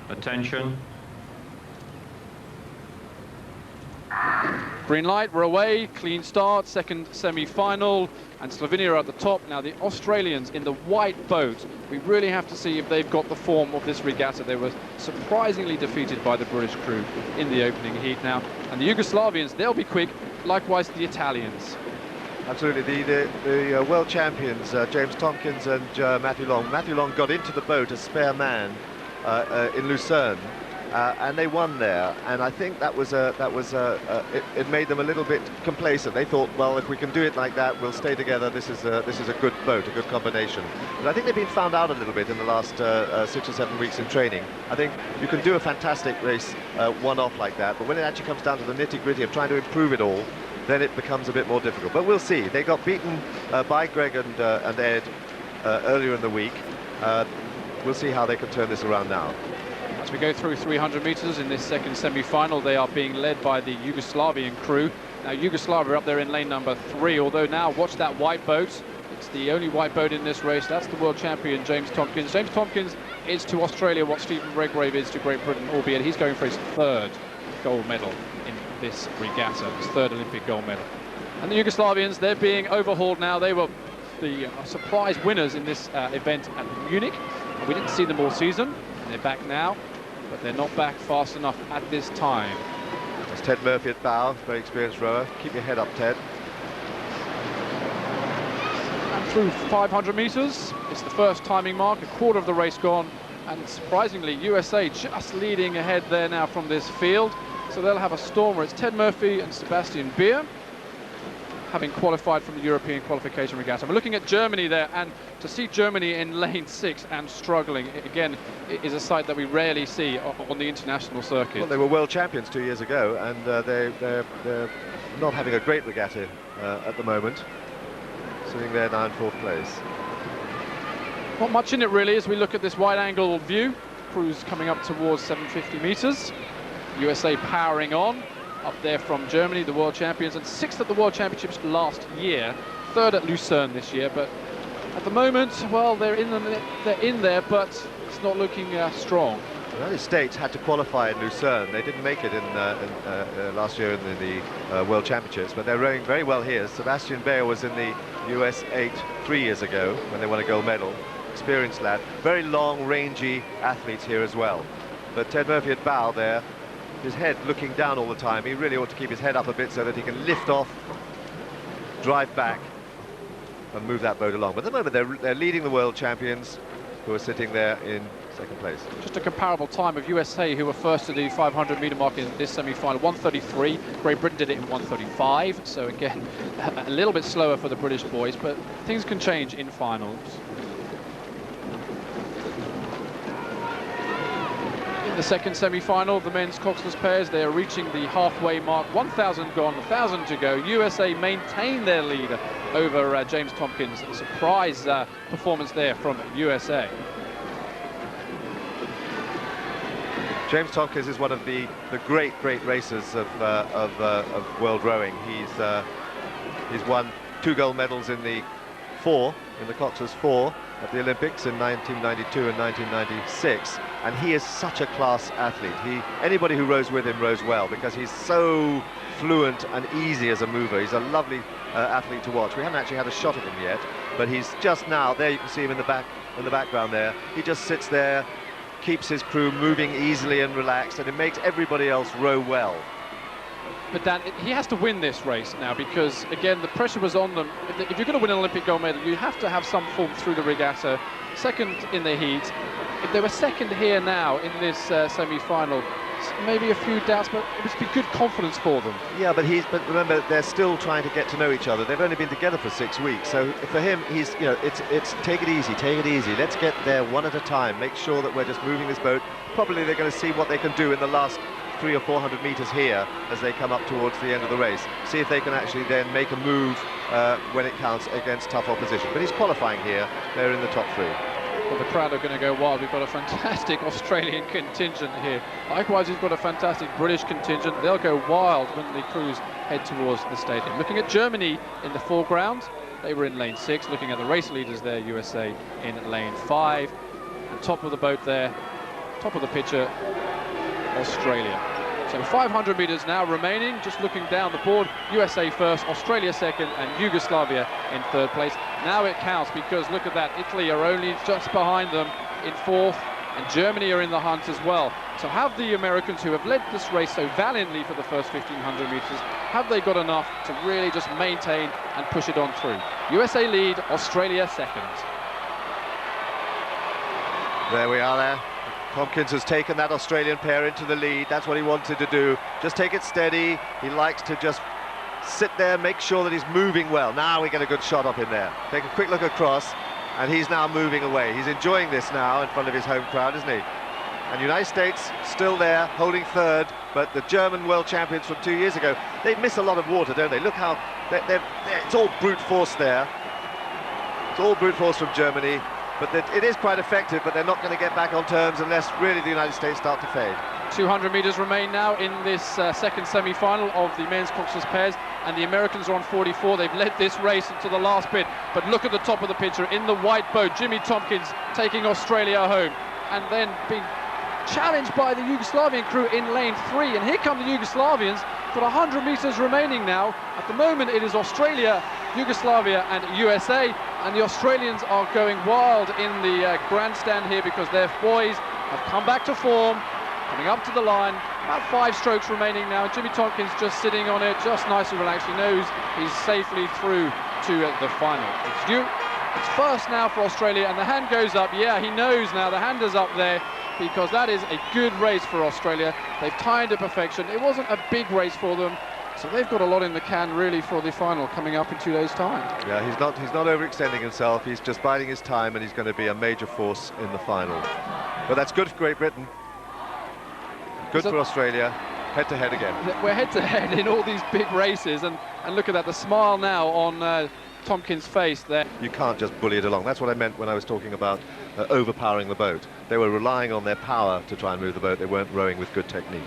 Attention. Green light, we're away, clean start, second semi-final, and Slovenia are at the top. Now the Australians in the white boat, we really have to see if they've got the form of this regatta. They were surprisingly defeated by the British crew in the opening heat now. And the Yugoslavians, they'll be quick, likewise the Italians. Absolutely, the world champions, James Tompkins and Matthew Long. Matthew Long got into the boat as spare man in Lucerne. And they won there, and I think it made them a little bit complacent. They thought, well, if we can do it like that, we'll stay together. This is a good boat, a good combination. But I think they've been found out a little bit in the last 6 or 7 weeks in training. I think you can do a fantastic race one-off like that, but when it actually comes down to the nitty-gritty of trying to improve it all, then it becomes a bit more difficult. But we'll see. They got beaten by Greg and Ed earlier in the week. We'll see how they can turn this around now. As we go through 300 meters in this second semi-final, they are being led by the Yugoslavian crew. Now Yugoslavia are up there in lane number 3, although now watch that white boat. It's the only white boat in this race. That's the world champion, James Tompkins. James Tompkins is to Australia what Stephen Redgrave is to Great Britain, albeit he's going for his 3rd gold medal in this regatta, his 3rd Olympic gold medal. And the Yugoslavians, they're being overhauled now. They were the surprise winners in this event at Munich. We didn't see them all season. They're back now, but they're not back fast enough at this time. That's Ted Murphy at bow, very experienced rower. Keep your head up, Ted. And through 500 meters, it's the first timing mark, a quarter of the race gone, and surprisingly, USA just leading ahead there now from this field. So they'll have a stormer. It's Ted Murphy and Sebastian Beer, having qualified from the European qualification regatta. We're looking at Germany there, and to see Germany in lane 6 and struggling, again, is a sight that we rarely see on the international circuit. Well, they were world champions 2 years ago, and they're not having a great regatta at the moment. Sitting there now in 4th place. Not much in it really as we look at this wide-angle view. Crews coming up towards 750 meters. USA powering on. Up there from Germany, the world champions, and 6th at the World Championships last year, 3rd at Lucerne this year. But at the moment, well, they're in there, but it's not looking strong. The United States had to qualify in Lucerne. They didn't make it in last year in the World Championships, but they're rowing very well here. Sebastian Beer was in the US 8 3 years ago when they won a gold medal. Experienced lad, very long, rangy athletes here as well. But Ted Murphy at bow there, his head looking down all the time. He really ought to keep his head up a bit so that he can lift off, drive back and move that boat along. But at the moment they're leading the world champions, who are sitting there in 2nd place. Just a comparable time of USA, who were first to the 500-meter mark in this semi-final, 1:33. Great Britain did it in 1:35, so again a little bit slower for the British boys, but things can change in finals. The second semi-final, the men's coxless pairs, they are reaching the halfway mark. 1,000 gone, 1,000 to go. USA maintain their lead over James Tompkins. A surprise performance there from USA. James Tompkins is one of the great racers of world rowing. He's won 2 gold medals in the coxless 4 at the Olympics in 1992 and 1996, and he is such a class athlete. Anybody who rows with him rows well because he's so fluent and easy as a mover. He's a lovely athlete to watch. We haven't actually had a shot of him yet, but he's just now there. You can see him in the background there. He just sits there, keeps his crew moving easily and relaxed, and it makes everybody else row well. But Dan, he has to win this race now because, again, the pressure was on them. If you're going to win an Olympic gold medal, you have to have some form through the regatta. 2nd in the heat. If they were 2nd here now in this semi-final, maybe a few doubts, but it must be good confidence for them. Yeah, but remember, they're still trying to get to know each other. They've only been together for 6 weeks, so for him, it's take it easy, take it easy. Let's get there one at a time. Make sure that we're just moving this boat. Probably they're going to see what they can do in the last 300 or 400 meters here as they come up towards the end of the race. See if they can actually then make a move when it counts against tough opposition. But he's qualifying here. They're in the top 3. Well, the crowd are going to go wild. We've got a fantastic Australian contingent here. Likewise, we've got a fantastic British contingent. They'll go wild when the crews head towards the stadium. Looking at Germany in the foreground, they were in lane 6. Looking at the race leaders there, USA in lane 5. And top of the boat there, top of the picture, Australia. So 500 meters now remaining, just looking down the board. USA first, Australia second, and Yugoslavia in third place. Now it counts, because look at that, Italy are only just behind them in fourth, and Germany are in the hunt as well. So have the Americans, who have led this race so valiantly for the first 1500 meters, have they got enough to really just maintain and push it on through? USA lead, Australia second. There we are there. Tompkins has taken that Australian pair into the lead. That's what he wanted to do. Just take it steady. He likes to just sit there, make sure that he's moving well. Now we get a good shot up in there. Take a quick look across, and he's now moving away. He's enjoying this now in front of his home crowd, isn't he? And United States still there, holding third, but the German world champions from 2 years ago, they miss a lot of water, don't they? Look how it's all brute force there. It's all brute force from Germany. But it is quite effective, but they're not going to get back on terms unless really the United States start to fade. 200 meters remain now in this second semi-final of the men's coxless pairs, and the Americans are on 44. They've led this race into the last bit, but look at the top of the picture in the white boat. Jimmy Tompkins taking Australia home, and then being challenged by the Yugoslavian crew in lane 3, and here come the Yugoslavians. Got 100 meters remaining now. At the moment it is Australia, Yugoslavia and USA, and the Australians are going wild in the grandstand here, because their boys have come back to form, coming up to the line. About 5 strokes remaining now. Jimmy Tompkins just sitting on it, just nice and relaxed. He knows he's safely through to the final. It's first now for Australia, and the hand goes up. Yeah, he knows now, the hand is up there, because that is a good race for Australia. They've timed to perfection. It wasn't a big race for them, so they've got a lot in the can really for the final coming up in 2 days' time. Yeah, he's not overextending himself. He's just biding his time, and he's going to be a major force in the final. But that's good for Great Britain. Good for Australia. Head to head again. We're head to head in all these big races, and look at that, the smile now on Tompkins' face there. You can't just bully it along. That's what I meant when I was talking about overpowering the boat. They were relying on their power to try and move the boat. They weren't rowing with good technique.